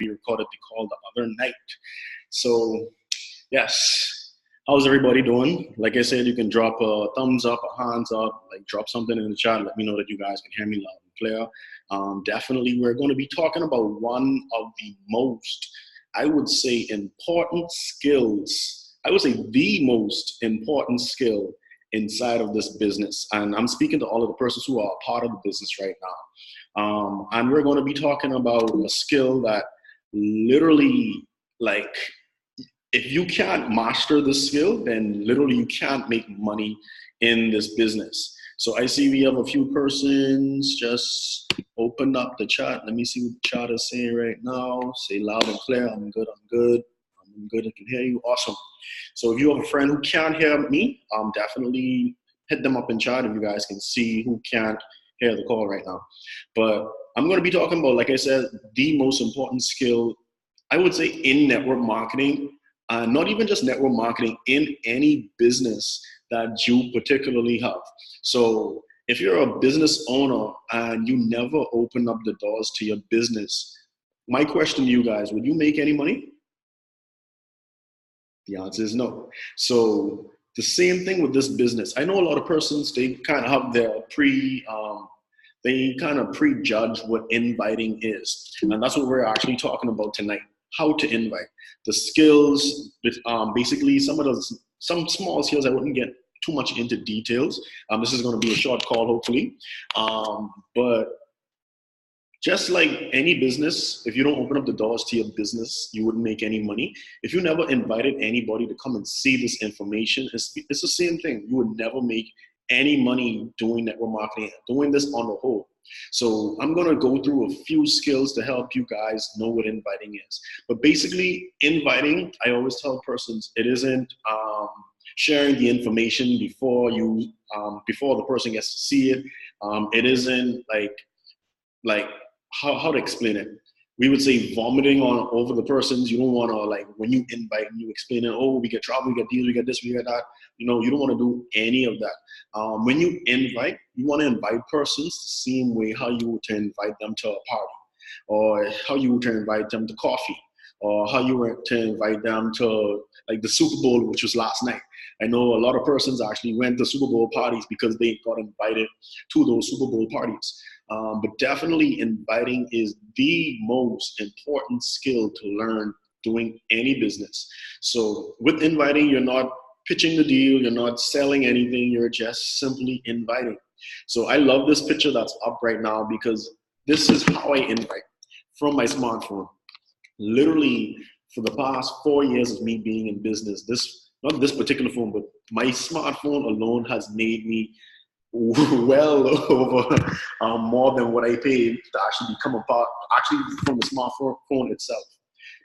we recorded the call the other night. So yes, how's everybody doing? Like I said, you can drop a thumbs up, a hands up, like drop something in the chat. Let me know that you guys can hear me loud and clear. Definitely, we're going to be talking about one of the most, I would say, important skills. I would say the most important skill inside of this business. And I'm speaking to all of the persons who are a part of the business right now. And we're going to be talking about a skill that literally, like, if you can't master this skill, then literally you can't make money in this business. So I see we have a few persons just open up the chat. Let me see what the chat is saying right now. Say loud and clear. I'm good. I'm good. I'm good. I can hear you. Awesome. So if you have a friend who can't hear me, definitely hit them up in chat if you guys can see who can't hear the call right now. But I'm going to be talking about, like I said, the most important skill, I would say, in network marketing. Not even just network marketing, in any business that you particularly have. So if you're a business owner and you never open up the doors to your business, my question to you guys, would you make any money? The answer is no. So the same thing with this business. I know a lot of persons, they kind of have their they kind of prejudge what inviting is. And that's what we're actually talking about tonight. How to invite, the skills, basically some small skills. I wouldn't get too much into details. This is going to be a short call, hopefully. But just like any business, if you don't open up the doors to your business, you wouldn't make any money. If you never invited anybody to come and see this information, it's the same thing. You would never make any money doing network marketing, doing this on the whole. So I'm going to go through a few skills to help you guys know what inviting is. But basically, inviting, I always tell persons, it isn't sharing the information before the person gets to see it. It isn't like how to explain it. We would say vomiting on over the persons. You don't want to, like, when you invite and you explain it, oh, we get travel, we get deals, we get this, we get that. You don't want to do any of that. When you invite, you want to invite persons the same way how you would to invite them to a party, or how you would to invite them to coffee, or how you were to invite them to, like, the Super Bowl, which was last night. I know a lot of persons actually went to Super Bowl parties because they got invited to those Super Bowl parties. But definitely inviting is the most important skill to learn doing any business. So with inviting, you're not pitching the deal, you're not selling anything, you're just simply inviting. So I love this picture that's up right now because this is how I invite from my smartphone. Literally, for the past 4 years of me being in business, not this particular phone, but my smartphone alone has made me well over more than what I paid to actually become a part, actually from the smartphone itself.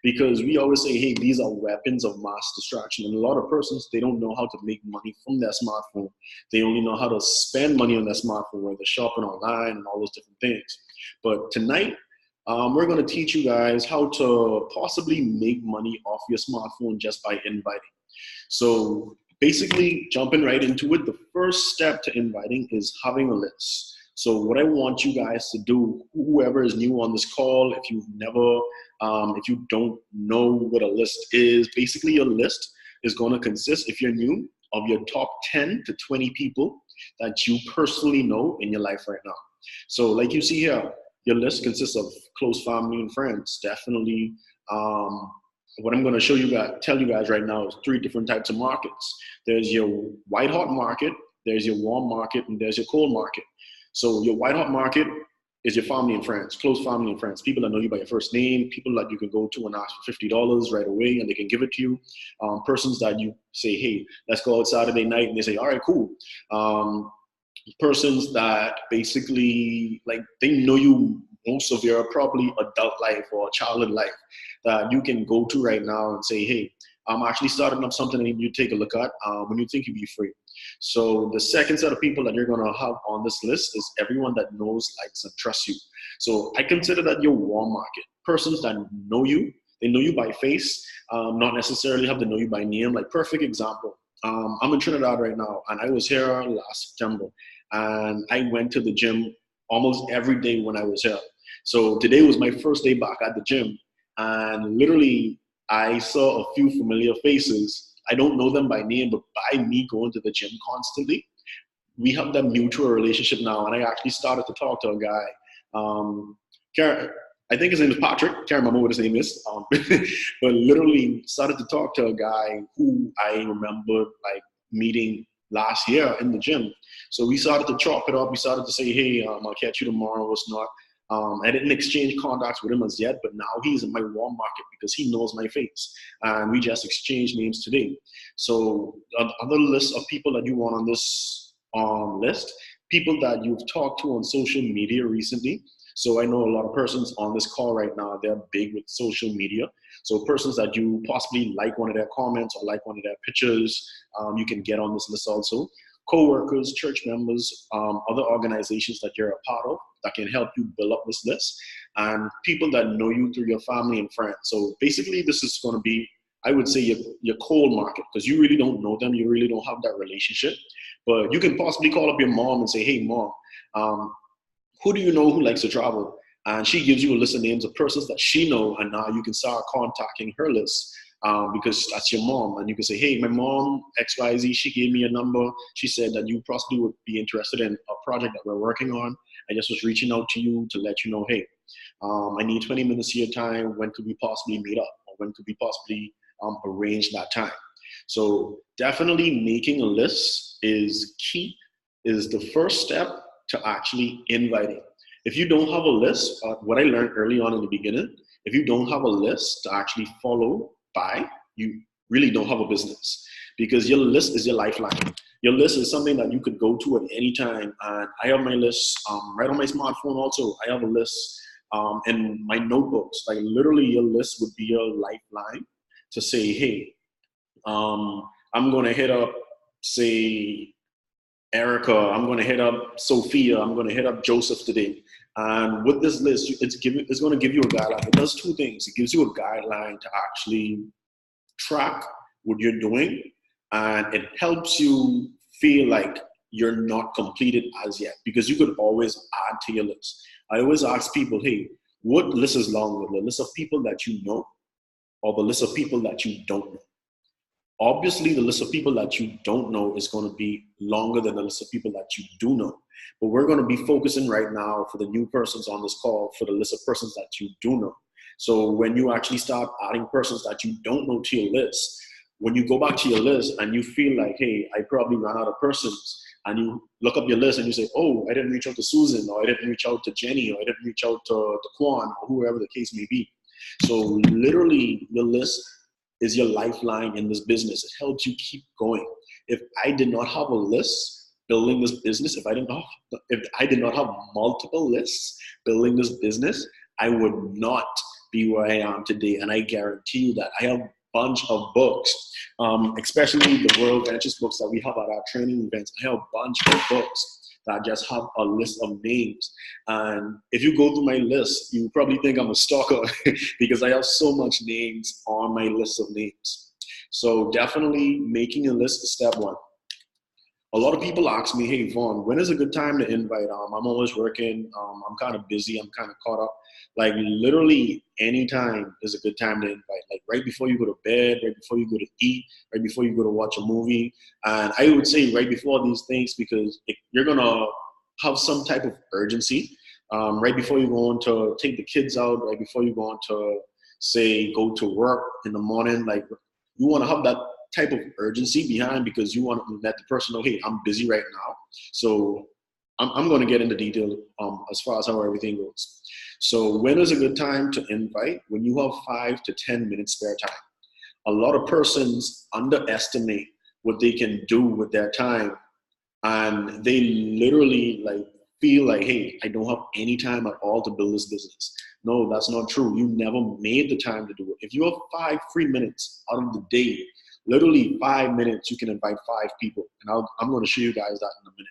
Because we always say, hey, these are weapons of mass distraction. And a lot of persons, they don't know how to make money from their smartphone. They only know how to spend money on their smartphone, whether they're shopping online and all those different things. But tonight, we're going to teach you guys how to possibly make money off your smartphone just by inviting. So basically, jumping right into it, the first step to inviting is having a list. So what I want you guys to do, whoever is new on this call, if you don't know what a list is, basically your list is going to consist, if you're new, of your top 10 to 20 people that you personally know in your life right now. So like you see here, your list consists of close family and friends. Definitely, what I'm going to tell you guys right now is 3 different types of markets. There's your white hot market, there's your warm market, and there's your cold market. So your white hot market is your family and friends, close family and friends, people that know you by your first name, people that you can go to and ask for $50 right away and they can give it to you. Persons that you say, hey, let's go out Saturday night, and they say, all right, cool. Persons that basically, like, they know you most of your probably adult life or childhood life, that you can go to right now and say, hey, I'm actually starting up something and you take a look at when you think you'd be free. So the second set of people that you're going to have on this list is everyone that knows, likes, and trusts you. So I consider that your warm market. Persons that know you, they know you by face, not necessarily have to know you by name. Like, perfect example. I'm in Trinidad right now, and I was here last September, and I went to the gym almost every day when I was here. So today was my first day back at the gym, and literally I saw a few familiar faces. I don't know them by name, but by me going to the gym constantly, we have that mutual relationship now. And I actually started to talk to a guy. Can't- I think his name is Patrick. Can't remember what his name is. But literally started to talk to a guy who I remember like meeting last year in the gym. So we started to chop it up. We started to say, hey, I'll catch you tomorrow, what's not. I didn't exchange contacts with him as yet, but now he's in my warm market because he knows my face. And we just exchanged names today. So other list of people that you want on this list, people that you've talked to on social media recently. So I know a lot of persons on this call right now, they're big with social media. So persons that you possibly like one of their comments or like one of their pictures, you can get on this list also. Co-workers, church members, other organizations that you're a part of that can help you build up this list, and people that know you through your family and friends. So basically this is going to be, I would say, your cold market, because you really don't know them, you really don't have that relationship. But you can possibly call up your mom and say, hey mom, who do you know who likes to travel? And she gives you a list of names of persons that she know, and now you can start contacting her list. Because that's your mom, and you can say, hey, my mom, XYZ, she gave me a number. She said that you possibly would be interested in a project that we're working on. I just was reaching out to you to let you know, hey, I need 20 minutes of your time. When could we possibly meet up? Or when could we possibly arrange that time? So definitely making a list is key, is the first step to actually inviting. If you don't have a list, what I learned early on in the beginning, if you don't have a list to actually follow by, you really don't have a business, because your list is your lifeline. Your list is something that you could go to at any time. And I have my list right on my smartphone also. I have a list in my notebooks. Like literally your list would be your lifeline to say, hey, I'm going to hit up, say, Erica, I'm going to hit up Sophia, I'm going to hit up Joseph today. And with this list, it's going to give you a guideline. It does two things. It gives you a guideline to actually track what you're doing, and it helps you feel like you're not completed as yet, because you could always add to your list. I always ask people, hey, what list is longer, the list of people that you know or the list of people that you don't know? Obviously, the list of people that you don't know is going to be longer than the list of people that you do know. But we're going to be focusing right now for the new persons on this call for the list of persons that you do know. So when you actually start adding persons that you don't know to your list, when you go back to your list and you feel like, hey, I probably ran out of persons, and you look up your list and you say, oh, I didn't reach out to Susan, or I didn't reach out to Jenny, or I didn't reach out to Quan, or whoever the case may be. So literally your list is your lifeline in this business. It helps you keep going. If I did not have a list building this business, if I did not have multiple lists building this business, I would not be where I am today. And I guarantee you that I have a bunch of books, especially the World Ventures books that we have at our training events. I have a bunch of books that just have a list of names. And if you go through my list, you probably think I'm a stalker because I have so much names on my list of names. So definitely making a list is step one. A lot of people ask me, hey, Vaughn, when is a good time to invite? I'm always working. I'm kind of busy. I'm kind of caught up. Like literally any time is a good time to invite. Like right before you go to bed, right before you go to eat, right before you go to watch a movie. And I would say right before these things, because you're going to have some type of urgency. Right before you go on to take the kids out, right before you go on to, say, go to work in the morning, like you want to have that type of urgency behind, because you want to let the person know, hey, I'm busy right now. So I'm going to get into detail as far as how everything goes. So when is a good time to invite? When you have 5 to 10 minutes spare time. A lot of persons underestimate what they can do with their time, and they literally like feel like, hey, I don't have any time at all to build this business. No, that's not true. You never made the time to do it. If you have 5 free minutes out of the day, literally 5 minutes, you can invite 5 people. And I'm going to show you guys that in a minute.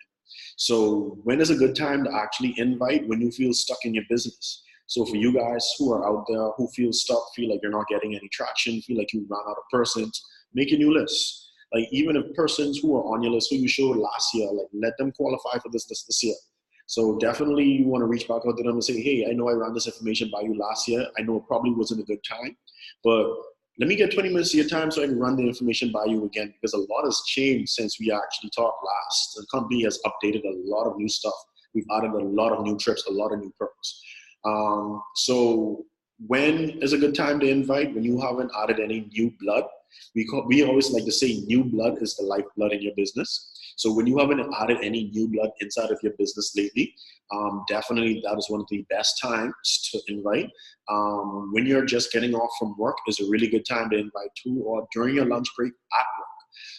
So when is a good time to actually invite? When you feel stuck in your business. So for you guys who are out there, who feel stuck, feel like you're not getting any traction, feel like you ran out of persons, make a new list. Like even if persons who are on your list who you showed last year, like let them qualify for this year. So definitely you want to reach back out to them and say, hey, I know I ran this information by you last year. I know it probably wasn't a good time, but let me get 20 minutes of your time so I can run the information by you again, because a lot has changed since we actually talked last. The company has updated a lot of new stuff. We've added a lot of new trips, a lot of new perks. So when is a good time to invite? When you haven't added any new blood. We always like to say new blood is the lifeblood in your business. So when you haven't added any new blood inside of your business lately, definitely that is one of the best times to invite. When you're just getting off from work is a really good time to invite too, or during your lunch break at work.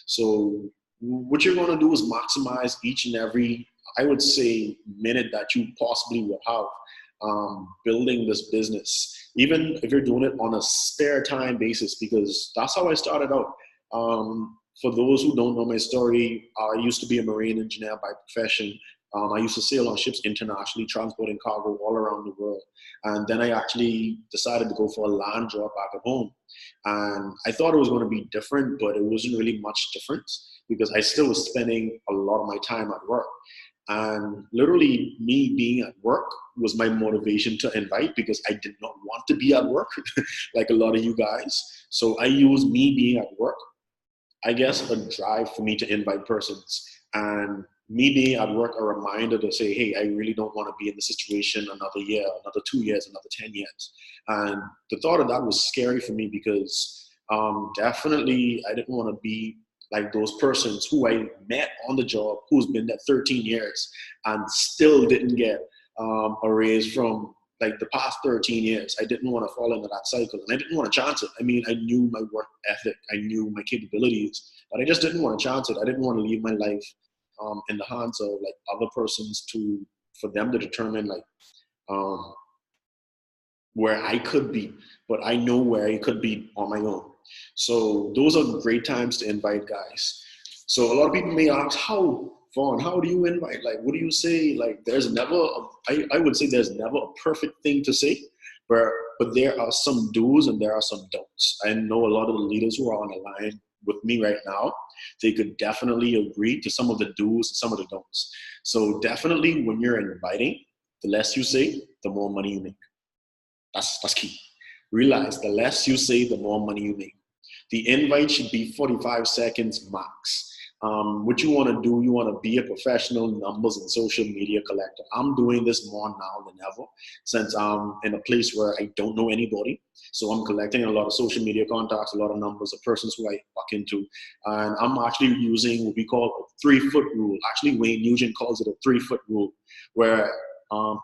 So what you're going to do is maximize each and every, I would say, minute that you possibly will have building this business, even if you're doing it on a spare time basis, because that's how I started out. For those who don't know my story, I used to be a marine engineer by profession. I used to sail on ships internationally, transporting cargo all around the world. And then I actually decided to go for a land job back at home. And I thought it was going to be different, but it wasn't really much different because I still was spending a lot of my time at work. And literally me being at work was my motivation to invite, because I did not want to be at work like a lot of you guys. So I used me being at work, I guess, a drive for me to invite persons. And me being at work, a reminder to say, hey, I really don't want to be in this situation another year, another 2 years, another 10 years. And the thought of that was scary for me, because definitely I didn't want to be like those persons who I met on the job, who's been there 13 years and still didn't get a raise from like the past 13 years. I didn't want to fall into that cycle, and I didn't want to chance it. I mean, I knew my work ethic, I knew my capabilities, but I just didn't want to chance it. I didn't want to leave my life in the hands of like other persons for them to determine like where I could be, but I know where I could be on my own. So those are great times to invite guys. So a lot of people may ask, how, Vaughn, how do you invite? Like, what do you say? Like, there's never, I would say there's never a perfect thing to say, but there are some do's and there are some don'ts. I know a lot of the leaders who are on the line with me right now, they could definitely agree to some of the do's and some of the don'ts. So definitely when you're inviting, the less you say, the more money you make. That's key. Realize the less you say, the more money you make. The invite should be 45 seconds max. What you want to do, you want to be a professional numbers and social media collector. I'm doing this more now than ever, since I'm in a place where I don't know anybody. So I'm collecting a lot of social media contacts, a lot of numbers of persons who I walk into. And I'm actually using what we call a 3-foot rule. Actually, Wayne Nugent calls it a 3-foot rule, where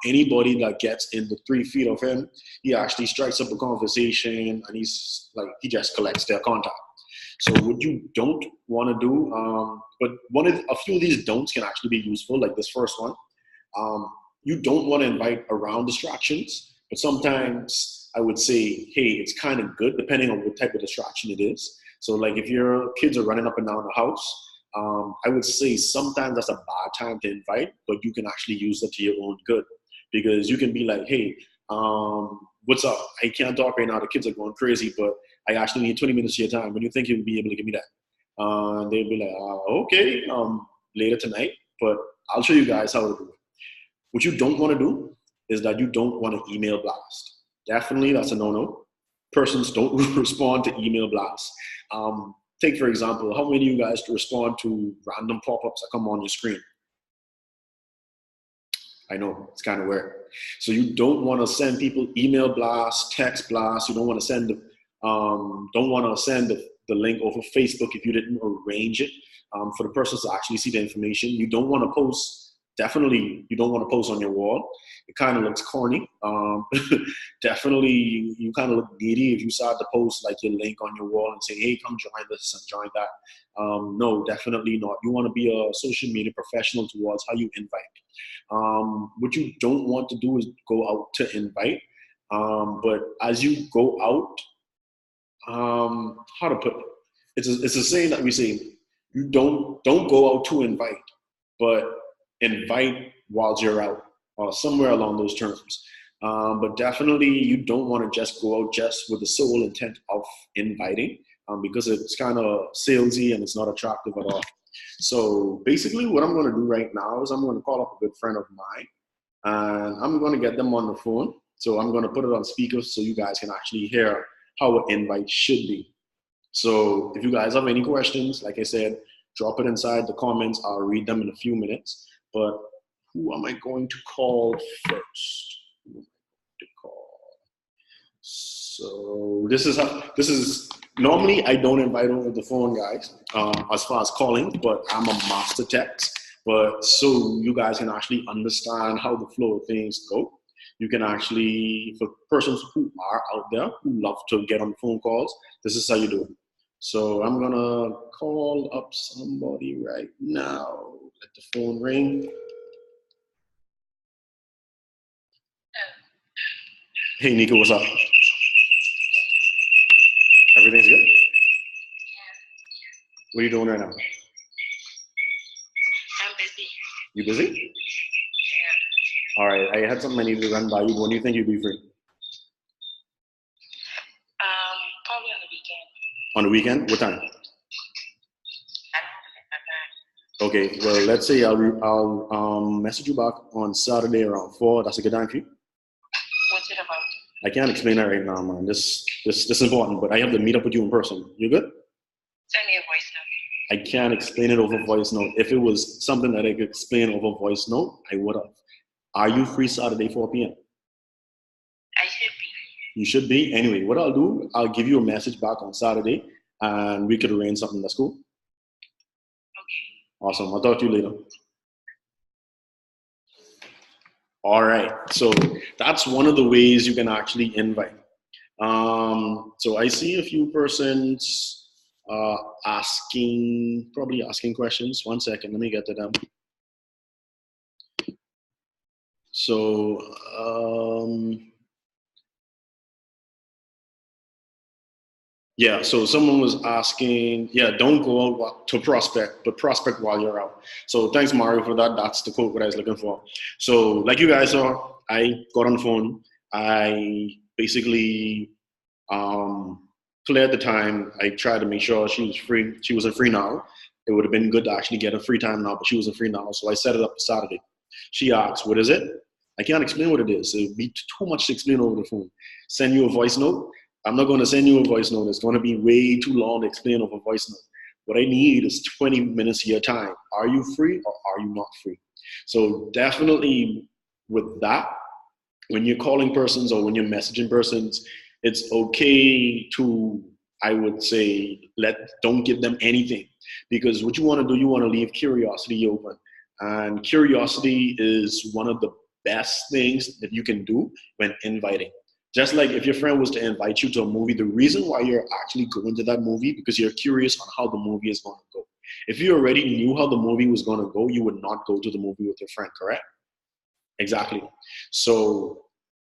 anybody that gets in the 3 feet of him, he actually strikes up a conversation, and he just collects their contact. So what you don't want to do, but a few of these don'ts can actually be useful, like this first one. You don't want to invite around distractions, but sometimes I would say, hey, it's kind of good depending on what type of distraction it is. So like if your kids are running up and down the house, I would say sometimes that's a bad time to invite, but you can actually use it to your own good, because you can be like, hey, what's up? I can't talk right now. The kids are going crazy, but I actually need 20 minutes of your time. When you think you'll be able to give me that? They'll be like, okay, later tonight, but I'll show you guys how to do it. What you don't want to do is that you don't want to email blast. Definitely, that's a no-no. Persons don't respond to email blasts. Take, for example, how many of you guys respond to random pop-ups that come on your screen? I know, it's kind of weird. So you don't want to send people email blasts, text blasts. You don't want to send the link over Facebook if you didn't arrange it for the persons to actually see the information. You don't want to post. Definitely, you don't want to post on your wall. It kind of looks corny. Definitely, you kind of look needy if you start to post like your link on your wall and say, hey, come join this and join that. No, definitely not. You want to be a social media professional towards how you invite. What you don't want to do is go out to invite. But as you go out, how to put it? It's a saying that we say, you don't go out to invite, but invite while you're out, or somewhere along those terms. But definitely you don't want to just go out just with the sole intent of inviting, because it's kind of salesy and it's not attractive at all. So basically what I'm going to do right now is I'm going to call up a good friend of mine. and I'm going to get them on the phone. So I'm going to put it on speaker so you guys can actually hear how an invite should be. So if you guys have any questions, like I said, drop it inside the comments. I'll read them in a few minutes. But who am I going to call first? Who am I going to call? So this is normally I don't invite over the phone, guys, as far as calling, but I'm a master text. But so you guys can actually understand how the flow of things go. You can actually, for persons who are out there who love to get on phone calls, this is how you do it. So I'm gonna call up somebody right now. Let the phone ring. Hey Nico, what's up? Everything's good? What are you doing right now? I'm busy. You busy? Yeah. All right, I had something I needed to run by you. When do you think you'd be free? Probably on the weekend. On the weekend? What time? I don't have my time. Okay, well, let's say I'll message you back on Saturday around 4. That's a good time for you? What's it about? I can't explain that right now, man. This is important, but I have to meet up with you in person. You good? Send me a voice note. I can't explain it over voice note. If it was something that I could explain over voice note, I would have. Are you free Saturday 4 p.m.? I should be. You should be. Anyway, what I'll do, I'll give you a message back on Saturday, and we could arrange something. That's cool. Okay. Awesome. I'll talk to you later. All right. So that's one of the ways you can actually invite. So I see a few persons probably asking questions. 1 second. Let me get to them. So, yeah, so someone was asking, yeah, don't go out to prospect, but prospect while you're out. So thanks, Mario, for that. That's the quote that I was looking for. So like you guys saw, I got on the phone. I basically cleared the time. I tried to make sure she was free. She wasn't free now. It would have been good to actually get a free time now, but she wasn't free now. So I set it up for Saturday. She asked, what is it? I can't explain what it is. It would be too much to explain over the phone. Send you a voice note. I'm not going to send you a voice note. It's going to be way too long to explain over voice note. What I need is 20 minutes of your time. Are you free or are you not free? So definitely with that, when you're calling persons or when you're messaging persons, it's okay to, I would say, don't give them anything. Because what you want to do, you want to leave curiosity open. And curiosity is one of the best things that you can do when inviting. Just like if your friend was to invite you to a movie, the reason why you're actually going to that movie because you're curious on how the movie is going to go. If you already knew how the movie was going to go, you would not go to the movie with your friend, correct? Exactly. So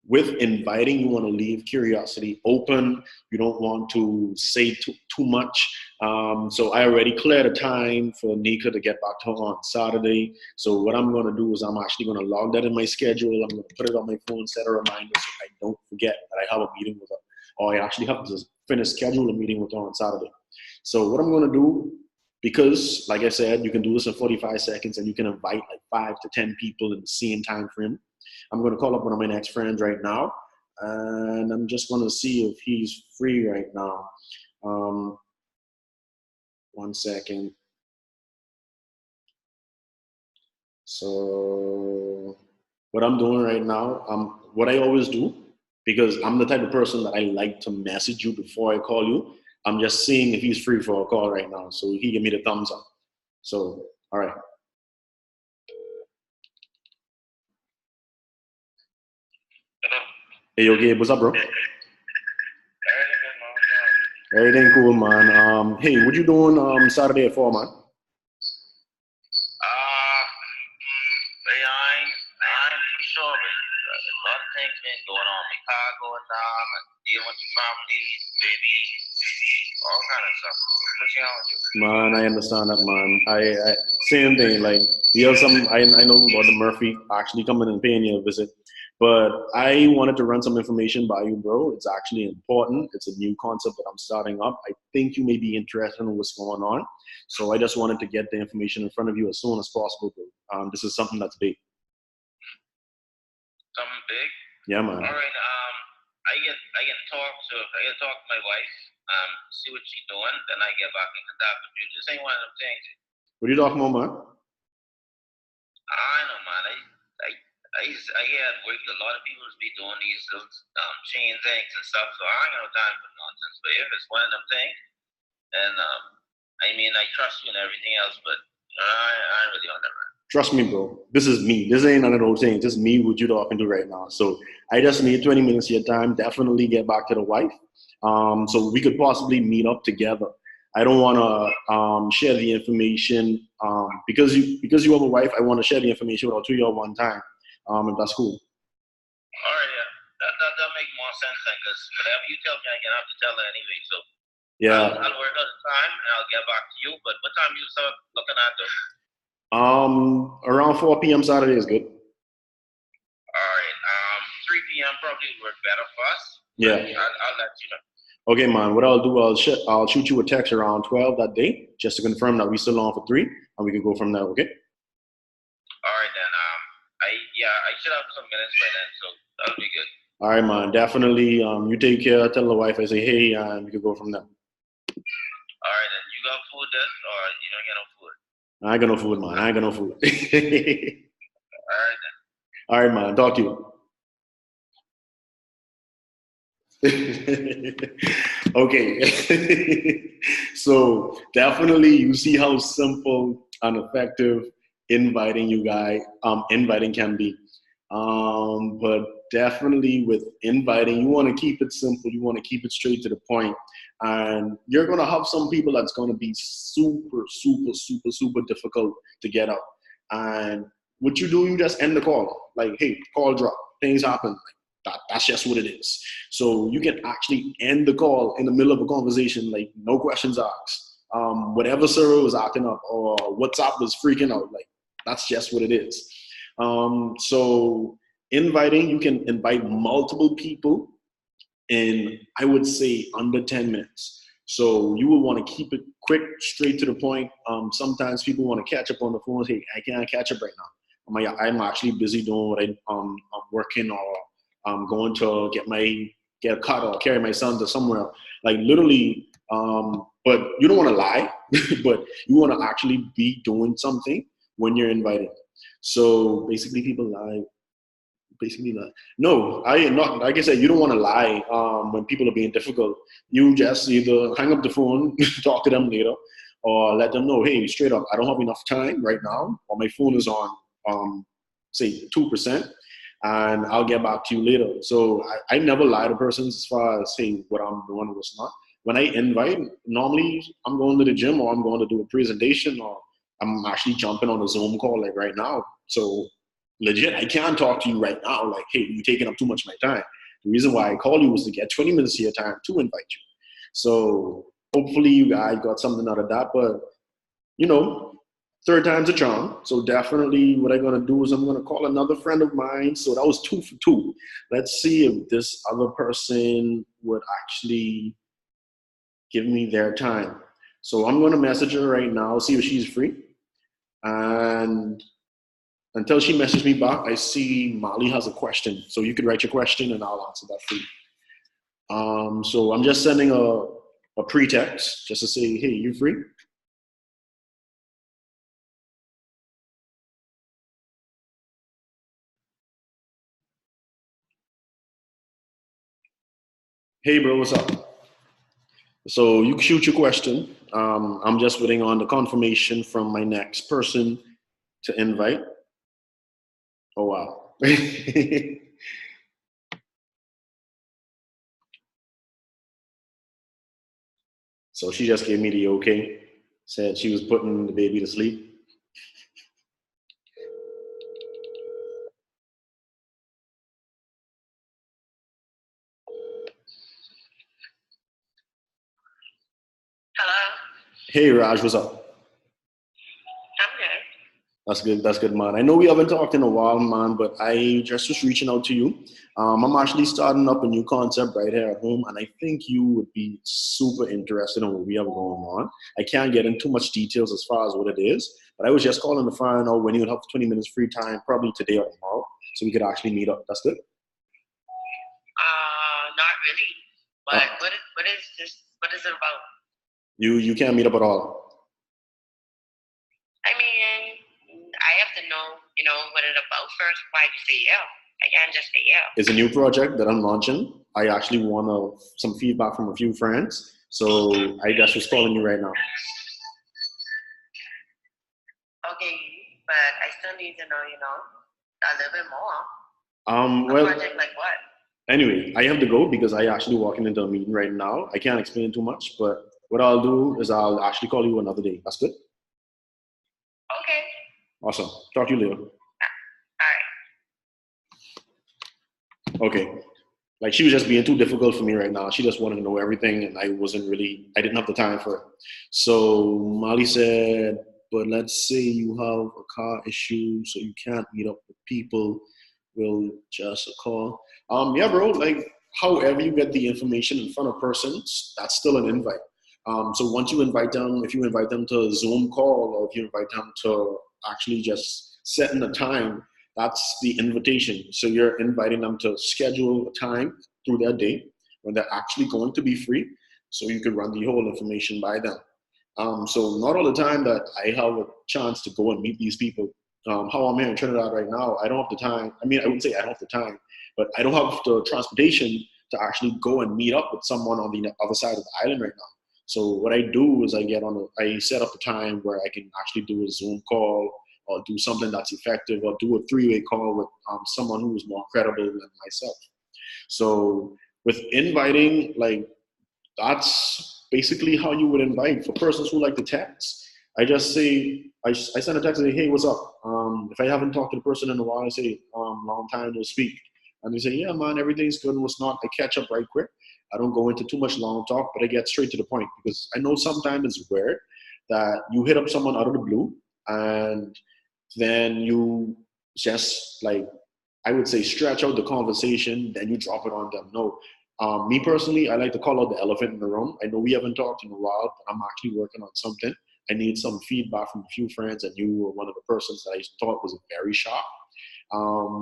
with inviting, you want to leave curiosity open. You don't want to say too much. So I already cleared a time for Nika to get back to her on Saturday. So what I'm going to do is I'm actually going to log that in my schedule. I'm going to put it on my phone, set a reminder so I don't forget that I have a meeting with her. Or I actually have to schedule a meeting with her on Saturday. So what I'm going to do, because like I said, you can do this in 45 seconds and you can invite like 5 to 10 people in the same time frame. I'm going to call up one of my next friends right now, and I'm just going to see if he's free right now. 1 second. So what I'm doing right now, what I always do, because I'm the type of person that I like to message you before I call you, I'm just seeing if he's free for a call right now. So he gave me the thumbs up. So, all right. Hey, yo, Gabe, what's up, bro? Everything cool, man. Hey, what you doing Saturday at 4, man? I'm pretty sure, but a lot of things been going on. My car going down, dealing with the family, baby, all kind of stuff. What's wrong with you? Man, I understand that, man. I same thing. Like, you have some. I know about the Murphy actually coming and paying you a visit, but I wanted to run some information by you, bro. It's actually important. It's a new concept that I'm starting up. I think you may be interested in what's going on, so I just wanted to get the information in front of you as soon as possible, bro. This is something that's big. Something big. Yeah, man. All right. I can talk to my wife. See what she's doing. Then I get back in contact with you. This ain't one of them things. What are you talking about, man? I know, man. I hear at work a lot of people be doing these little chain things and stuff. So I ain't got no time for nonsense. But if it's one of them things, then I mean, I trust you and everything else, but I ain't really on that, man. Trust me, bro. This is me. This ain't none of those things. Just me, what you talking to right now. So I just need 20 minutes of your time. Definitely get back to the wife. So we could possibly meet up together. I don't want to share the information because you have a wife. I want to share the information with all two of you at one time. If that's cool. All right, yeah. That makes more sense then, because whatever you tell me, I can have to tell her anyway. So Yeah. I'll work out the time and I'll get back to you. But what time you start looking at this? Around 4 p.m. Saturday is good. All right. 3 p.m. probably work better for us. Yeah. I'll let you know. Okay, man. What I'll do, I'll shoot you a text around 12 that day, just to confirm that we still on for 3, and we can go from there. Okay. All right then. I should have some minutes by then, so that'll be good. All right, man. Definitely. You take care. Tell the wife I say hey, and we can go from there. All right then. You got food then, or you don't get no food? I ain't got no food, man. I ain't got no food. All right then. All right, man. Talk to you. Okay. So definitely you see how simple and effective inviting can be. But definitely with inviting, you want to keep it simple. You want to keep it straight to the point. And you're going to have some people that's going to be super, super, super, super difficult to get up. And what you do, you just end the call. Like, hey, call drop. Things happen. That's just what it is. So you can actually end the call in the middle of a conversation, like no questions asked. Whatever server was acting up or WhatsApp was freaking out, like that's just what it is. So inviting, you can invite multiple people in, I would say, under 10 minutes. So you will want to keep it quick, straight to the point. Sometimes people want to catch up on the phone. Hey, I can't catch up right now. I'm actually busy doing what I'm working, or I'm going to get a cut or carry my son to somewhere. Like literally, but you don't want to lie, but you want to actually be doing something when you're invited. So basically people lie. No, I am not. Like I said, you don't want to lie when people are being difficult. You just either hang up the phone, talk to them later, or let them know, hey, straight up, I don't have enough time right now, or my phone is on, say, 2%, and I'll get back to you later. So I never lie to persons as far as saying what I'm doing or what's not. When I invite, normally I'm going to the gym or I'm going to do a presentation or I'm actually jumping on a Zoom call like right now. So legit, I can't talk to you right now. Like, hey, you're taking up too much of my time. The reason why I called you was to get 20 minutes of your time to invite you. So hopefully you guys got something out of that. But, third time's a charm. So definitely what I'm going to do is I'm going to call another friend of mine. So that was 2 for 2. Let's see if this other person would actually give me their time. So I'm going to message her right now, see if she's free. And until she messages me back, I see Molly has a question. So you could write your question and I'll answer that for you. So I'm just sending a pretext just to say, hey, you free? Hey, bro, what's up? So you can shoot your question. I'm just waiting on the confirmation from my next person to invite. Oh, wow. So she just gave me the okay, said she was putting the baby to sleep. Hello. Hey, Raj, what's up? I'm good. That's good, man. I know we haven't talked in a while, man, but I just was reaching out to you. I'm actually starting up a new concept right here at home, and I think you would be super interested in what we have going on. I can't get into much details as far as what it is, but I was just calling to find out when you would have 20 minutes free time, probably today or tomorrow, so we could actually meet up. That's good. Not really. But what is this? What is it about? You can't meet up at all. I mean, I have to know, what it's about first before I can say yeah. I can't just say yeah. It's a new project that I'm launching. I actually want some feedback from a few friends, so I just was calling you right now. Okay, but I still need to know, a little bit more. Well, project like what? Anyway, I have to go because I actually walking into a meeting right now. I can't explain too much, but what I'll do is I'll actually call you another day. That's good? Okay. Awesome. Talk to you later. All right. Okay. Like, she was just being too difficult for me right now. She just wanted to know everything, and I didn't have the time for it. So Molly said, but let's say you have a car issue, so you can't meet up with people. Will just a call. Yeah, bro, like, however you get the information in front of persons, that's still an invite. So once you invite them, if you invite them to a Zoom call, or if you invite them to actually just set in a time, that's the invitation. So you're inviting them to schedule a time through their day when they're actually going to be free, so you can run the whole information by them. So not all the time that I have a chance to go and meet these people. How I'm here in Trinidad right now, I don't have the time. I mean, I wouldn't say I don't have the time, but I don't have the transportation to actually go and meet up with someone on the other side of the island right now. So what I do is I set up a time where I can actually do a Zoom call, or do something that's effective, or do a three-way call with someone who is more credible than myself. So with inviting, like, that's basically how you would invite. For persons who like to text, I just say, I send a text and say, hey, what's up? If I haven't talked to the person in a while, I say, long time no speak. And they say, yeah, man, everything's good. What's not? I catch up right quick. I don't go into too much long talk, but I get straight to the point, because I know sometimes it's weird that you hit up someone out of the blue, and then you just, like, I would say, stretch out the conversation, then you drop it on them. No. Me personally, I like to call out the elephant in the room. I know we haven't talked in a while, but I'm actually working on something. I need some feedback from a few friends, and you were one of the persons that I thought was very sharp.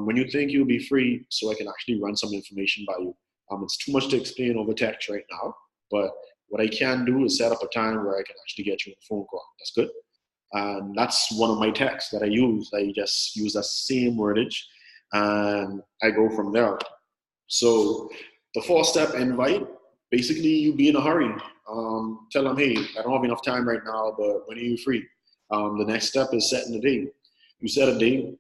When you think you'll be free, so I can actually run some information by you. It's too much to explain over text right now, but what I can do is set up a time where I can actually get you a phone call. That's good. And that's one of my texts that I use. I just use that same wordage, and I go from there. So the 4-step invite, basically, you be in a hurry. Tell them, hey, I don't have enough time right now, but when are you free? The next step is setting a date. You set a date.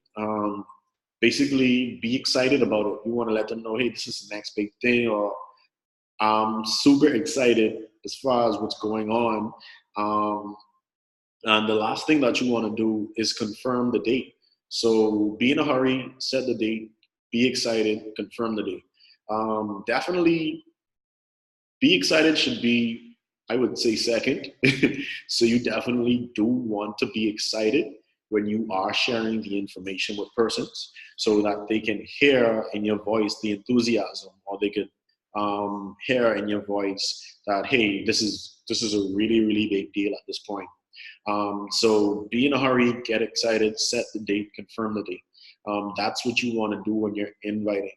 Basically, be excited about it. You want to let them know, hey, this is the next big thing, or I'm super excited as far as what's going on. And the last thing that you want to do is confirm the date. So be in a hurry, set the date, be excited, confirm the date. Definitely be excited should be, I would say, second. So you definitely do want to be excited when you are sharing the information with persons, so that they can hear in your voice the enthusiasm, or they can hear in your voice that, hey, this is a really, really big deal at this point. So be in a hurry, get excited, set the date, confirm the date. That's what you want to do when you're inviting.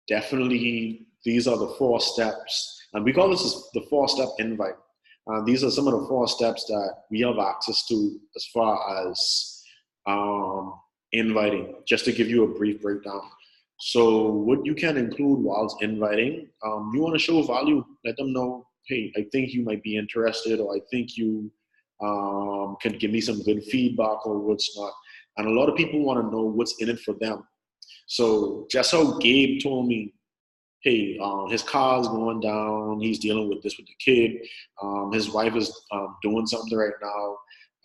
Definitely, these are the 4 steps, and we call this the 4-step invite. These are some of the 4 steps that we have access to as far as inviting, just to give you a brief breakdown. So what you can include whilst inviting, you want to show value, let them know, hey, I think you might be interested, or I think you can give me some good feedback, or what's not. And a lot of people want to know what's in it for them. So just how Gabe told me, hey, his car's going down, he's dealing with this with the kid, his wife is doing something right now.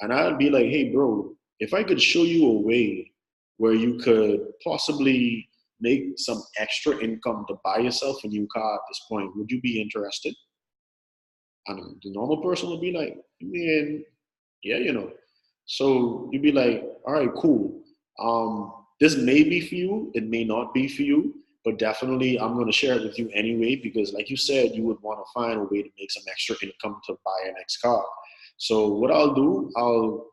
And I'd be like, hey, bro, if I could show you a way where you could possibly make some extra income to buy yourself a new car at this point, would you be interested? And the normal person would be like, man, yeah, So you'd be like, all right, cool. This may be for you, it may not be for you, but definitely I'm going to share it with you anyway, because like you said, you would want to find a way to make some extra income to buy your next car. So what I'll do, I'll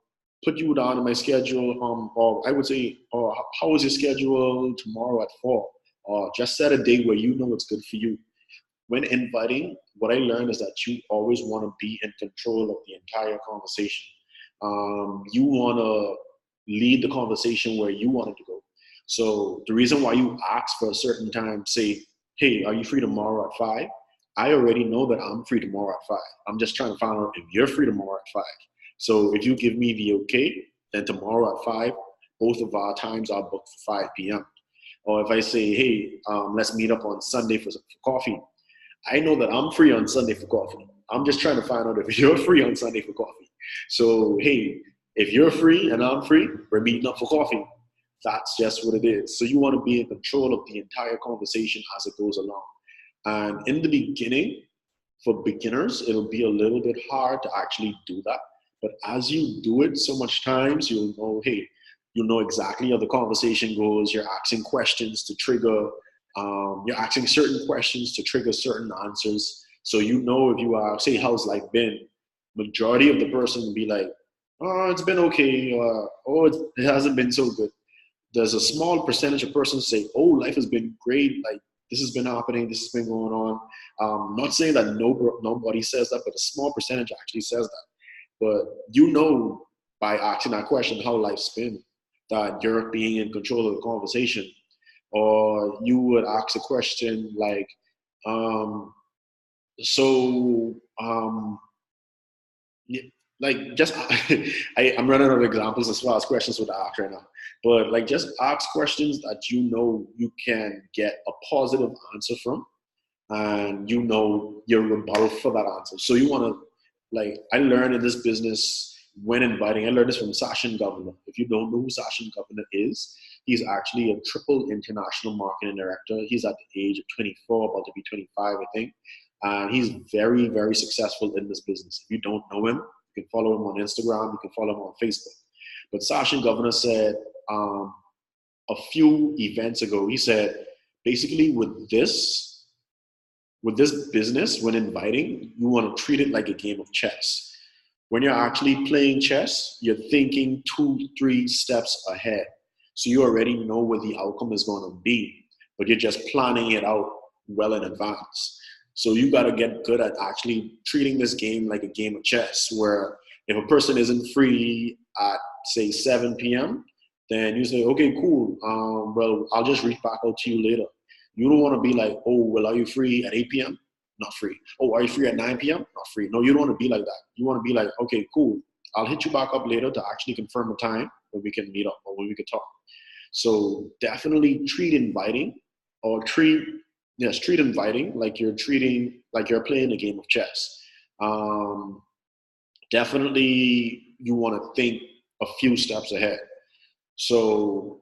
put you down in my schedule, or I would say, how is your schedule tomorrow at 4? Or just set a day where you know it's good for you. When inviting, what I learned is that you always want to be in control of the entire conversation. You want to lead the conversation where you want it to go. So the reason why you ask for a certain time, say, hey, are you free tomorrow at 5? I already know that I'm free tomorrow at 5. I'm just trying to find out if you're free tomorrow at 5. So if you give me the okay, then tomorrow at 5, both of our times are booked for 5 p.m. Or if I say, hey, let's meet up on Sunday for coffee, I know that I'm free on Sunday for coffee. I'm just trying to find out if you're free on Sunday for coffee. So, hey, if you're free and I'm free, we're meeting up for coffee. That's just what it is. So you want to be in control of the entire conversation as it goes along. And in the beginning, for beginners, it'll be a little bit hard to actually do that. But as you do it so much times, you'll know, hey, you'll know exactly how the conversation goes. You're asking questions to trigger, you're asking certain questions to trigger certain answers. So you know if you are, say, how's life been? Majority of the person will be like, oh, it's been okay. Oh, it hasn't been so good. There's a small percentage of persons say, oh, life has been great. Like, this has been happening. This has been going on. Not saying that nobody says that, but a small percentage actually says that. But you know by asking that question how life's been, that you're being in control of the conversation. Or you would ask a question like, so, like just, I'm running out of examples as far as questions with ask right now. But like just ask questions that you know you can get a positive answer from, and you know your rebuttal for that answer. So you want to, like, I learned in this business when inviting, I learned this from Sachin Governor. If you don't know who Sachin Governor is, he's actually a triple international marketing director. He's at the age of 24, about to be 25, I think. And he's very, very successful in this business. If you don't know him, you can follow him on Instagram, you can follow him on Facebook. But Sachin Governor said a few events ago, he said, basically with this business, when inviting, you want to treat it like a game of chess. When you're actually playing chess, you're thinking 2-3 steps ahead. So you already know what the outcome is going to be, but you're just planning it out well in advance. So you got to get good at actually treating this game like a game of chess, where if a person isn't free at, say, 7 p.m., then you say, okay, cool. Well, I'll just reach back out to you later. You don't want to be like, oh, well, are you free at 8 p.m.? Not free. Oh, are you free at 9 p.m.? Not free. No, you don't want to be like that. You want to be like, okay, cool. I'll hit you back up later to actually confirm a time when we can meet up or when we can talk. So definitely treat inviting like you're playing a game of chess. Definitely you want to think a few steps ahead. So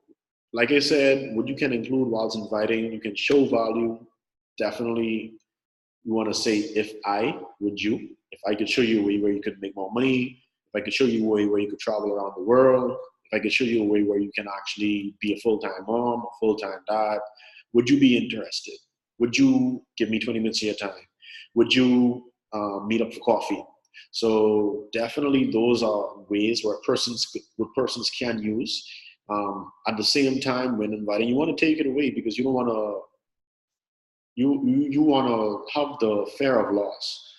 like I said, what you can include whilst inviting, you can show value. Definitely you want to say, if I, would you? If I could show you a way where you could make more money, if I could show you a way where you could travel around the world, if I could show you a way where you can actually be a full-time mom, a full-time dad, would you be interested? Would you give me 20 minutes of your time? Would you meet up for coffee? So definitely those are ways where persons can use. At the same time, when inviting, you want to take it away because you don't want to. You want to have the fear of loss.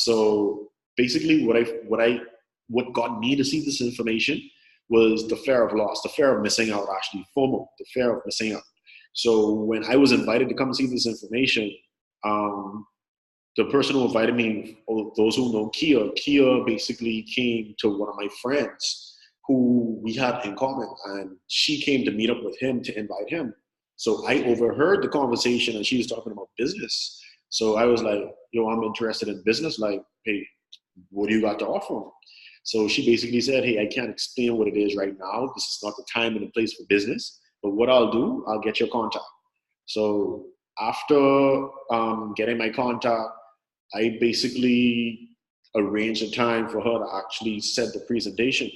So basically, what got me to see this information was the fear of loss, the fear of missing out. Actually, FOMO, the fear of missing out. So when I was invited to come see this information, the person who invited me, those who know Kia basically came to one of my friends who we had in common, and she came to meet up with him to invite him. So I overheard the conversation, and she was talking about business. So I was like, yo, I'm interested in business. Like, hey, what do you got to offer? So she basically said, hey, I can't explain what it is right now. This is not the time and the place for business. But what I'll do, I'll get your contact. So after getting my contact, I basically arranged a time for her to actually set the presentation.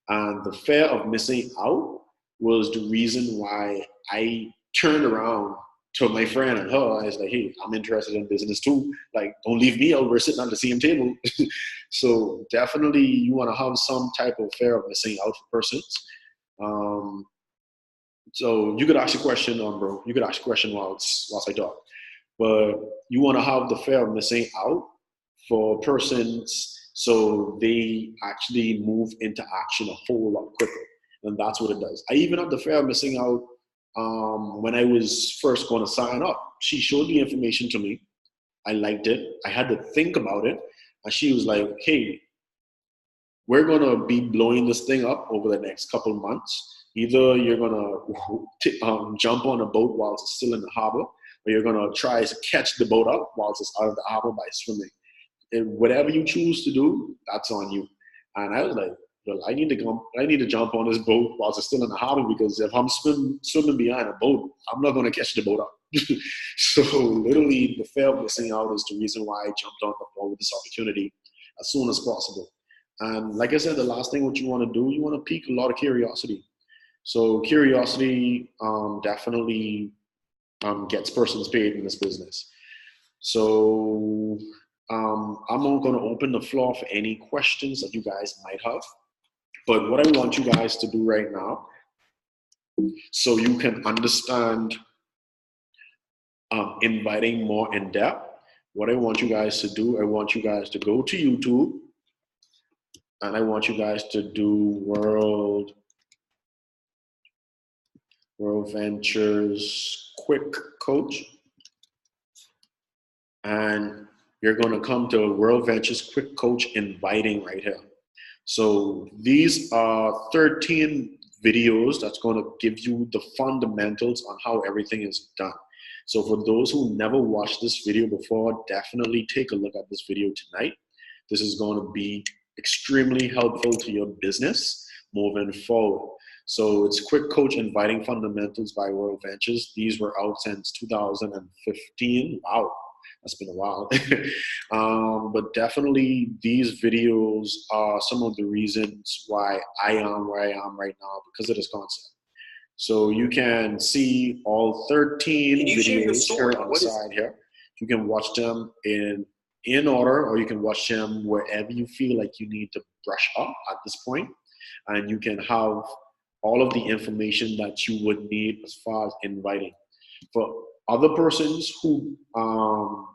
And the fear of missing out was the reason why I turned around to my friend and her, I was like, hey, I'm interested in business too. Like, don't leave me out. We're sitting at the same table. So definitely you want to have some type of fear of missing out for persons. Um, so you could ask a question, bro. You could ask a question whilst I talk. But you want to have the fear of missing out for persons so they actually move into action a whole lot quicker. And that's what it does. I even had the fear of missing out when I was first going to sign up. She showed the information to me. I liked it. I had to think about it. And she was like, hey, we're going to be blowing this thing up over the next couple months. Either you're going to jump on a boat while it's still in the harbor, or you're going to try to catch the boat up while it's out of the harbor by swimming. And whatever you choose to do, that's on you. And I was like, well, I need to jump on this boat while it's still in the harbor, because if I'm swimming behind a boat, I'm not going to catch the boat up. So literally, the fear of missing out is the reason why I jumped on the boat with this opportunity as soon as possible. And like I said, the last thing what you want to do, you want to pique a lot of curiosity. So curiosity definitely gets persons paid in this business. So I'm not going to open the floor for any questions that you guys might have. But what I want you guys to do right now, so you can understand inviting more in depth, what I want you guys to do, I want you guys to go to YouTube, and I want you guys to do World Ventures Quick Coach. And you're going to come to World Ventures Quick Coach Inviting right here. So these are 13 videos that's going to give you the fundamentals on how everything is done. So for those who never watched this video before, definitely take a look at this video tonight. This is going to be extremely helpful to your business moving forward. So it's Quick Coach Inviting Fundamentals by World Ventures. These were out since 2015. Wow. That's been a while. But definitely these videos are some of the reasons why I am where I am right now, because of this concept. So you can see all 13 videos here on the side here. You can watch them in order, or you can watch them wherever you feel like you need to brush up at this point. And you can have all of the information that you would need as far as inviting. For other persons who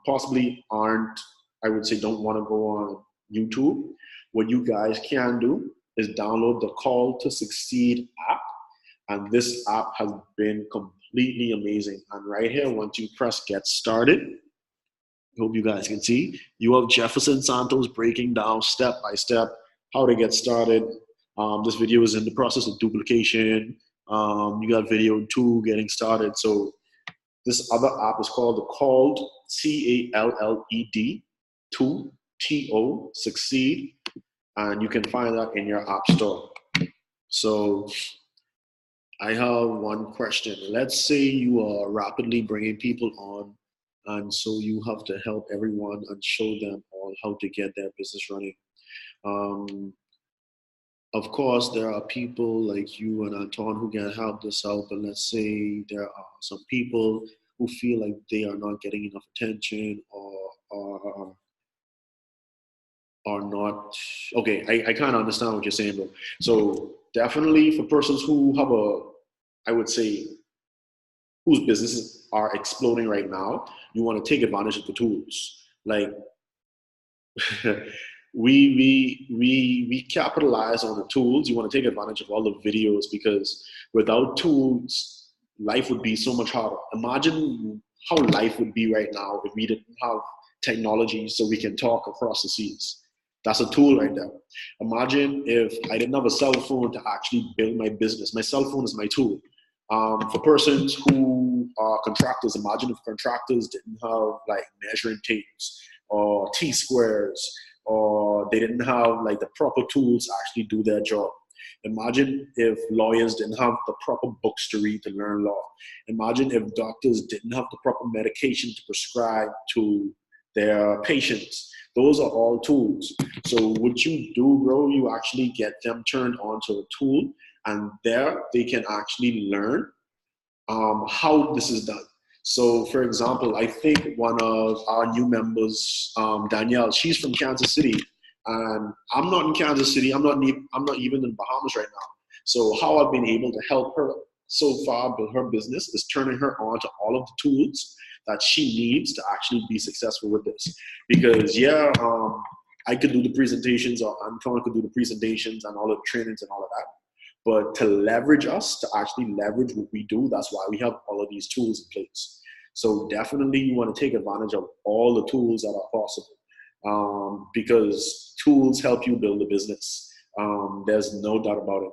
possibly aren't, I would say, don't want to go on YouTube, what you guys can do is download the Call to Succeed app. And this app has been completely amazing. And right here, once you press get started, I hope you guys can see, you have Jefferson Santos breaking down step by step how to get started. This video is in the process of duplication. You got video 2 getting started. So this other app is called the Called, CALLED 2 TO Succeed, and you can find that in your app store. So I have one question. Let's say you are rapidly bringing people on, and so you have to help everyone and show them all how to get their business running. Of course, there are people like you and Anton who can help this out, but let's say there are some people who feel like they are not getting enough attention or not. Okay, I kind of understand what you're saying, bro. So definitely for persons who have I would say, whose businesses are exploding right now, you want to take advantage of the tools. Like we capitalize on the tools. You want to take advantage of all the videos, because without tools, life would be so much harder. Imagine how life would be right now if we didn't have technology so we can talk across the seas. That's a tool right there. Imagine if I didn't have a cell phone to actually build my business. My cell phone is my tool. For persons who are contractors, imagine if contractors didn't have like measuring tapes or T-squares, or they didn't have like the proper tools to actually do their job. Imagine if lawyers didn't have the proper books to read to learn law. Imagine if doctors didn't have the proper medication to prescribe to their patients. Those are all tools. So what you do, bro, you actually get them turned onto a tool, and there they can actually learn how this is done. So, for example, I think one of our new members, Danielle, she's from Kansas City, and I'm not in Kansas City. I'm not even in Bahamas right now. So, how I've been able to help her so far build her business is turning her on to all of the tools that she needs to actually be successful with this. Because I could do the presentations, or Antoine could do the presentations and all of the trainings and all of that. But to leverage us, to actually leverage what we do, that's why we have all of these tools in place. So definitely you want to take advantage of all the tools that are possible, because tools help you build a business. There's no doubt about it.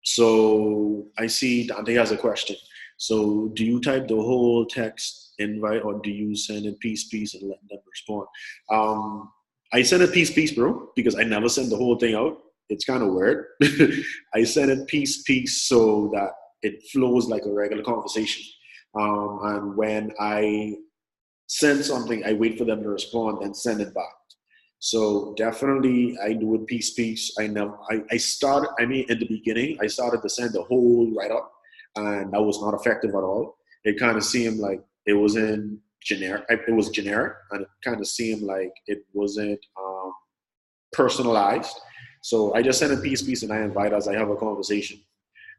So I see Dante has a question. So do you type the whole text invite, or do you send it piece and let them respond? I send it piece, bro, because I never send the whole thing out. It's kind of weird. I send it piece so that it flows like a regular conversation. And when I send something, I wait for them to respond and send it back. So definitely I do it piece. I know I started, in the beginning, I started to send the whole write-up, and that was not effective at all. It kind of seemed like it was generic, and it kind of seemed like it wasn't personalized. So I just send a piece and I invite us, I have a conversation.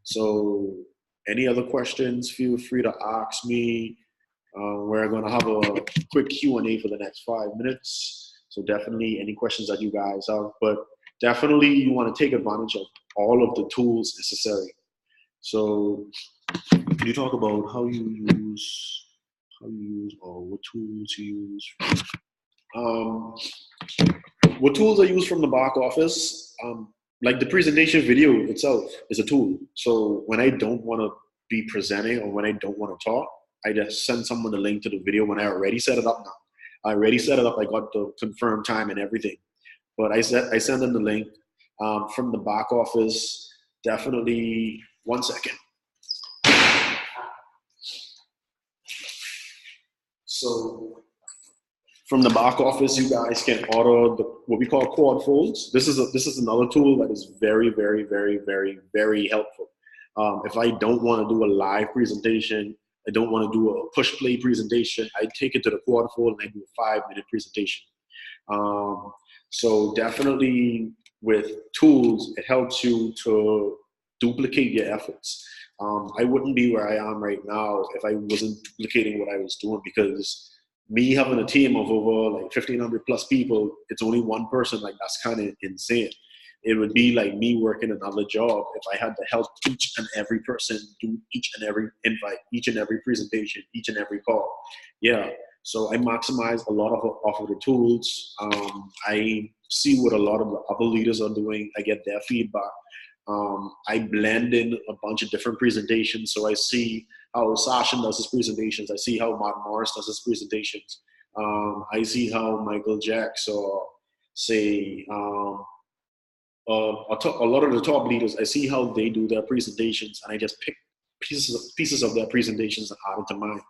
So any other questions, feel free to ask me. We're going to have a quick Q&A for the next 5 minutes. So definitely any questions that you guys have, but definitely you want to take advantage of all of the tools necessary. So can you talk about how you use or what tools you use? What tools I use from the back office? Like the presentation video itself is a tool. So when I don't want to be presenting, or when I don't want to talk, I just send someone the link to the video when I already set it up now. I already set it up. I got the confirmed time and everything. But I send them the link from the back office. Definitely, 1 second. So from the back office, you guys can order what we call quad folds. This is another tool that is very, very, very, very, very helpful. If I don't want to do a live presentation, I don't want to do a push play presentation, I take it to the quad fold and I do a 5-minute presentation. So definitely with tools, it helps you to duplicate your efforts. I wouldn't be where I am right now if I wasn't duplicating what I was doing, because me having a team of over like 1,500 plus people, it's only one person, like that's kind of insane. It would be like me working another job if I had to help each and every person do each and every invite, each and every presentation, each and every call. Yeah, so I maximize a lot of the tools. I see what a lot of the other leaders are doing. I get their feedback. I blend in a bunch of different presentations. So I see how Sasha does his presentations. I see how Mark Morris does his presentations. I see how Michael Jacks, or say, a lot of the top leaders, I see how they do their presentations, and I just pick pieces of their presentations and add it to mine.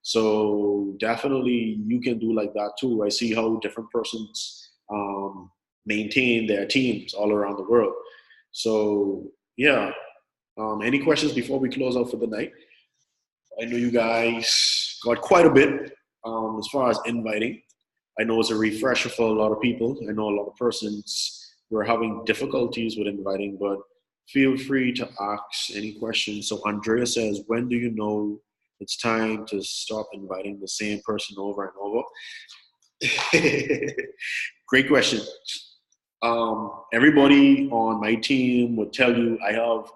So definitely you can do like that too. I see how different persons maintain their teams all around the world. So yeah, any questions before we close out for the night? I know you guys got quite a bit as far as inviting. I know it's a refresher for a lot of people. I know a lot of persons were having difficulties with inviting, but feel free to ask any questions. So Andrea says, when do you know it's time to stop inviting the same person over and over? Great question. Everybody on my team would tell you I have,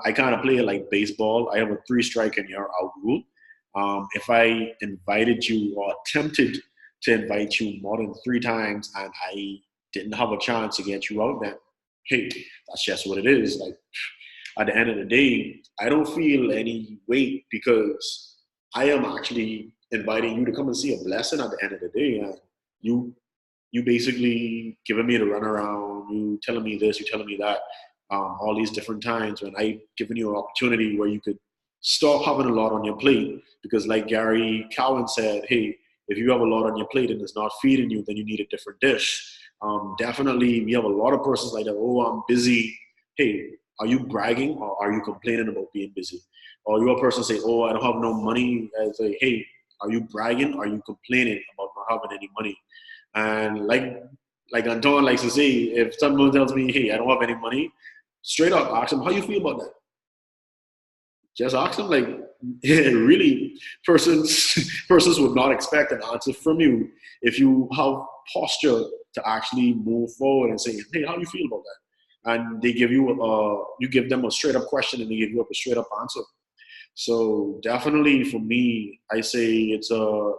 I kind of play it like baseball. I have a 3-strike and you're out rule. If I invited you or attempted to invite you more than 3 times and I didn't have a chance to get you out, then hey, that's just what it is. Like at the end of the day, I don't feel any weight, because I am actually inviting you to come and see a blessing at the end of the day. And you basically giving me the runaround, you telling me this, you telling me that, all these different times when I given you an opportunity where you could stop having a lot on your plate. Because like Gary Cowan said, hey, if you have a lot on your plate and it's not feeding you, then you need a different dish. Definitely, we have a lot of persons like that. Oh, I'm busy. Hey, are you bragging or are you complaining about being busy? Or you're a person say, oh, I don't have no money. I say, hey, are you bragging? Are you complaining about not having any money? And like Anton likes to say, if someone tells me, hey, I don't have any money, straight up ask them, how you feel about that? Just ask them, like, yeah, really, persons would not expect an answer from you if you have posture to actually move forward and say, hey, how do you feel about that? And they give you you give them a straight up question and they give you a straight up answer. So definitely for me, I say it's a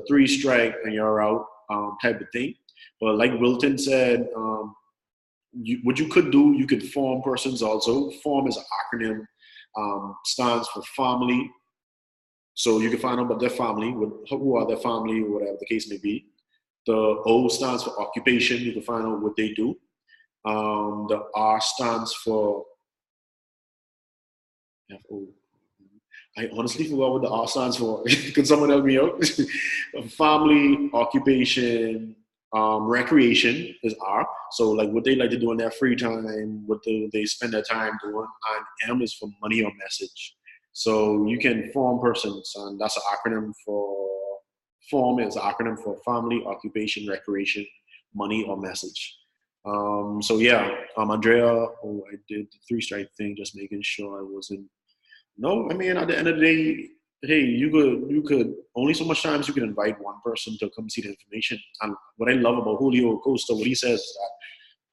3 strike and you're out type of thing. But like Wilton said, what you could do, you could form persons also. Form is an acronym, stands for family. So you can find out about their family, who are their family, or whatever the case may be. The O stands for occupation. You can find out what they do. The R stands for F-O. I honestly forgot what the R stands for. Could someone help me out? Family, occupation, recreation is R. So like what they like to do in their free time, what they spend their time doing. And M is for money or message. So you can form persons, and that's an acronym for form is an acronym for family, occupation, recreation, money or message. So yeah, Andrea, oh, I did the 3 strike thing, just making sure I wasn't. No, I mean at the end of the day, hey, you could only so much times you can invite one person to come see the information. And what I love about Julio Costa, what he says is that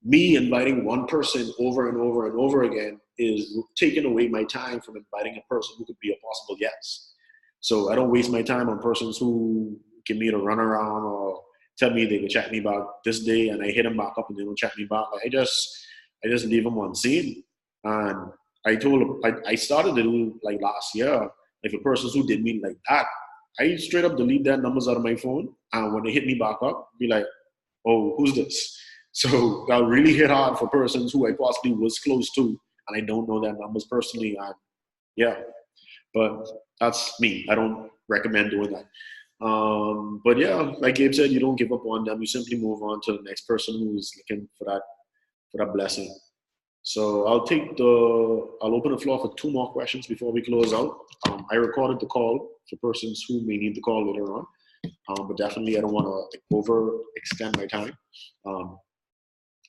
me inviting one person over and over and over again is taking away my time from inviting a person who could be a possible yes. So I don't waste my time on persons who give me the runaround or tell me they can chat me back this day and I hit them back up and they don't chat me back. Like, I just leave them on scene. And I told them, I started to do like last year, like for persons who did me like that, I straight up delete their numbers out of my phone. And when they hit me back up, be like, oh, who's this? So that really hit hard for persons who I possibly was close to, and I don't know their numbers personally. And yeah, but that's me. I don't recommend doing that. But yeah, like Gabe said, you don't give up on them. You simply move on to the next person who's looking for that blessing. So I'll open the floor for 2 more questions before we close out. I recorded the call for persons who may need the call later on, but definitely I don't want to overextend my time.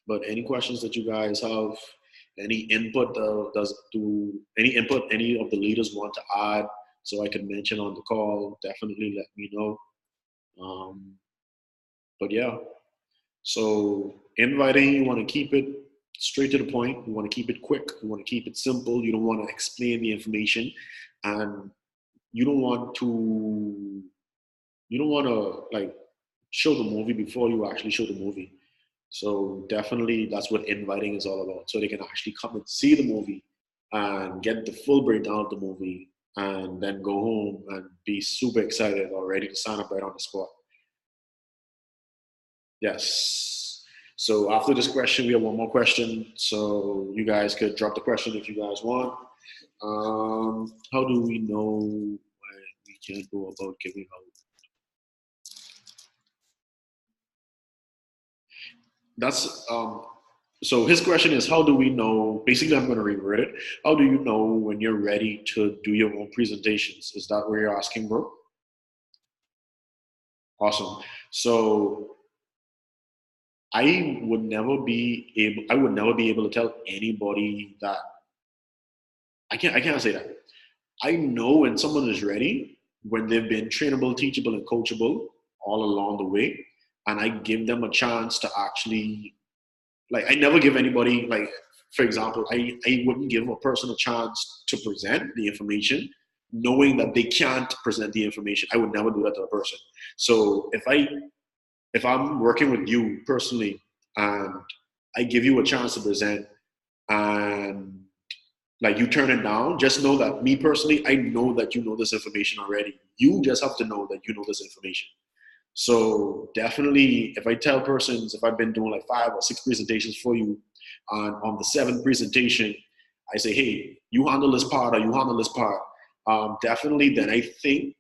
But any questions that you guys have, any input, any input any of the leaders want to add, so I can mention on the call, definitely let me know. But yeah, so inviting, you want to keep it straight to the point. You want to keep it quick. You want to keep it simple. You don't want to explain the information, and you don't want to like show the movie before you actually show the movie. So definitely that's what inviting is all about. So they can actually come and see the movie and get the full breakdown of the movie and then go home and be super excited or ready to sign up right on the spot. Yes. So after this question, we have one more question. So you guys could drop the question if you guys want. How do we know when we can't go about giving out? That's so his question is, how do we know? Basically, I'm going to reword it. How do you know when you're ready to do your own presentations? Is that what you're asking, bro? Awesome. So I would never be able to tell anybody that I can't say that. I know when someone is ready, when they've been trainable, teachable, and coachable all along the way, and I give them a chance to actually, like, I never give anybody, like, for example, I wouldn't give a person a chance to present the information knowing that they can't present the information. I would never do that to a person. So if I'm working with you personally and I give you a chance to present and like you turn it down, just know that me personally, I know that you know this information already. You just have to know that you know this information. So definitely, if I tell persons, if I've been doing like 5 or 6 presentations for you, and on the 7th presentation, I say, hey, you handle this part or you handle this part, definitely then I think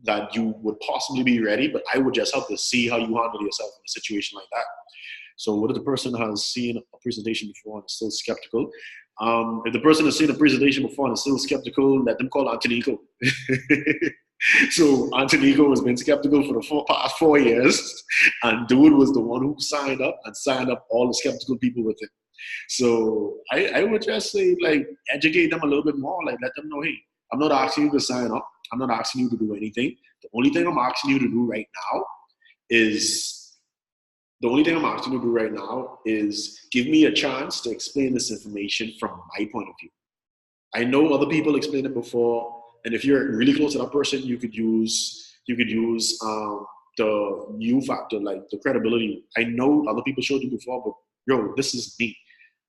that you would possibly be ready, but I would just have to see how you handle yourself in a situation like that. So what if the person has seen a presentation before and is still skeptical? If the person has seen the presentation before and is still skeptical, let them call Antonico. So Antonico has been skeptical for the past 4 years, and dude was the one who signed up all the skeptical people with him. So I would just say, like, educate them a little bit more. Like, let them know, hey, I'm not asking you to sign up. I'm not asking you to do anything. The only thing I'm asking you to do right now is give me a chance to explain this information from my point of view. I know other people explained it before, and if you're really close to that person, you could use the you factor, like the credibility. I know other people showed you before, but yo, this is me.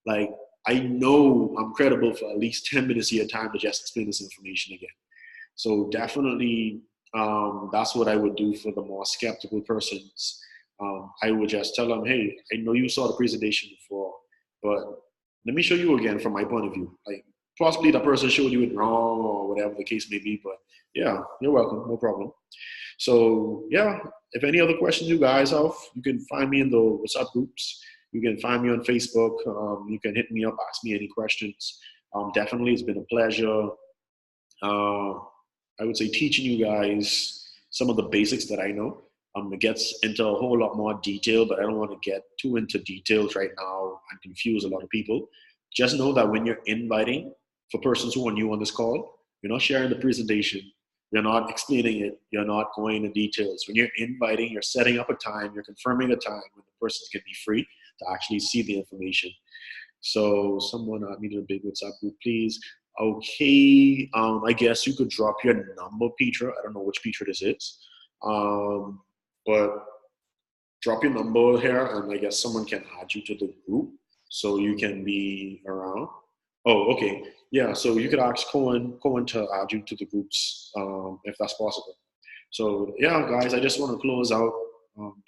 Like, I know I'm credible for at least 10 minutes of your time to just explain this information again. So definitely, that's what I would do for the more skeptical persons. I would just tell them, hey, I know you saw the presentation before, but let me show you again from my point of view. Like, possibly the person showed you it wrong or whatever the case may be, but yeah, you're welcome, no problem. So yeah, if any other questions you guys have, you can find me in the WhatsApp groups. You can find me on Facebook. You can hit me up, ask me any questions. Definitely, it's been a pleasure. Uh, I would say teaching you guys some of the basics that I know. It gets into a whole lot more detail, but I don't want to get too into details right now and confuse a lot of people. Just know that when you're inviting for persons who are new on this call, you're not sharing the presentation, you're not explaining it, you're not going into details. When you're inviting, you're setting up a time, you're confirming a time when the persons can be free to actually see the information. So someone add me to the big WhatsApp group, please. Okay, I guess you could drop your number, Petra. I don't know which Petra this is. But drop your number here, and I guess someone can add you to the group so you can be around. Oh, okay. Yeah, so you could ask Cohen to add you to the groups if that's possible. So yeah, guys, I just want to close out.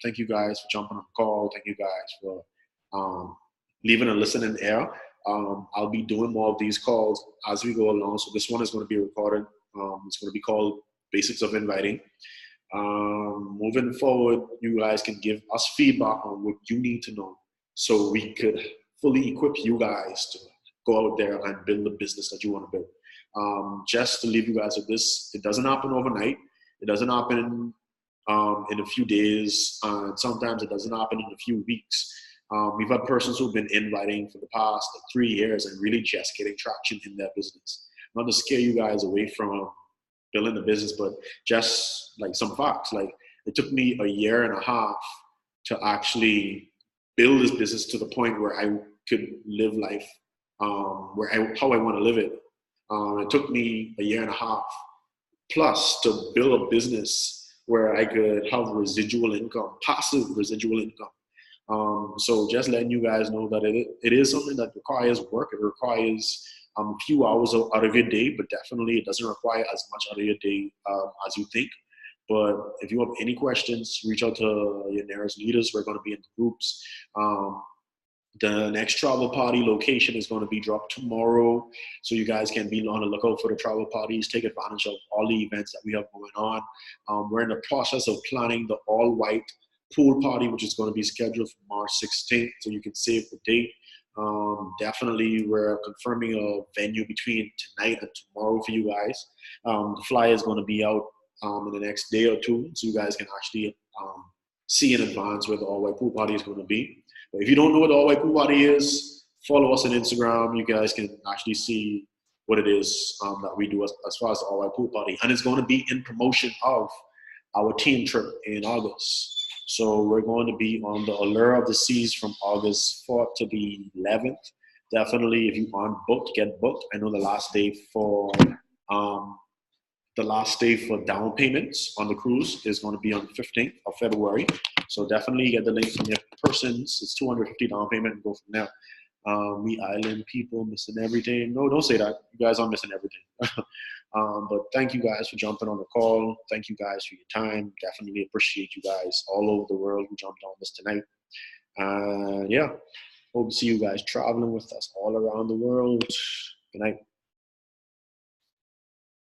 Thank you guys for jumping on the call. Thank you guys for leaving a listening ear. I'll be doing more of these calls as we go along. So this one is going to be recorded. It's going to be called Basics of Inviting. Moving forward, you guys can give us feedback on what you need to know so we could fully equip you guys to go out there and build the business that you want to build. Just to leave you guys with this, it doesn't happen overnight. It doesn't happen in a few days. Sometimes it doesn't happen in a few weeks. We've had persons who've been inviting for the past 3 years and really just getting traction in their business. Not to scare you guys away from building the business, but just like some facts. Like, it took me a year and a half to actually build this business to the point where I could live life how I want to live it. It took me a year and a half plus to build a business where I could have residual income, passive residual income. So just letting you guys know that it is something that requires work. It requires a few hours out of your day, but definitely it doesn't require as much out of your day as you think. But if you have any questions, reach out to your nearest leaders. We're going to be in groups. The next travel party location is going to be dropped tomorrow, so you guys can be on the lookout for the travel parties. Take advantage of all the events that we have going on. We're in the process of planning the all-white pool party, which is going to be scheduled for March 16th, so you can save the date. Definitely, we're confirming a venue between tonight and tomorrow for you guys. The flyer is going to be out in the next day or two, so you guys can actually see in advance where the all-white pool party is going to be. But if you don't know what the all-white pool party is, follow us on Instagram. You guys can actually see what it is that we do as far as the all-white pool party. And it's going to be in promotion of our team trip in August. So we're going to be on the Allure of the Seas from August 4th to the 11th. Definitely, if you aren't booked, get booked. I know the last day for down payments on the cruise is going to be on the 15th of February. So definitely get the link from your persons. It's $250 down payment and go from there. We island people missing everything. No, don't say that. You guys aren't missing everything. But thank you guys for jumping on the call. Thank you guys for your time. Definitely appreciate you guys all over the world who jumped on this tonight. Yeah, hope to see you guys traveling with us all around the world. Good night.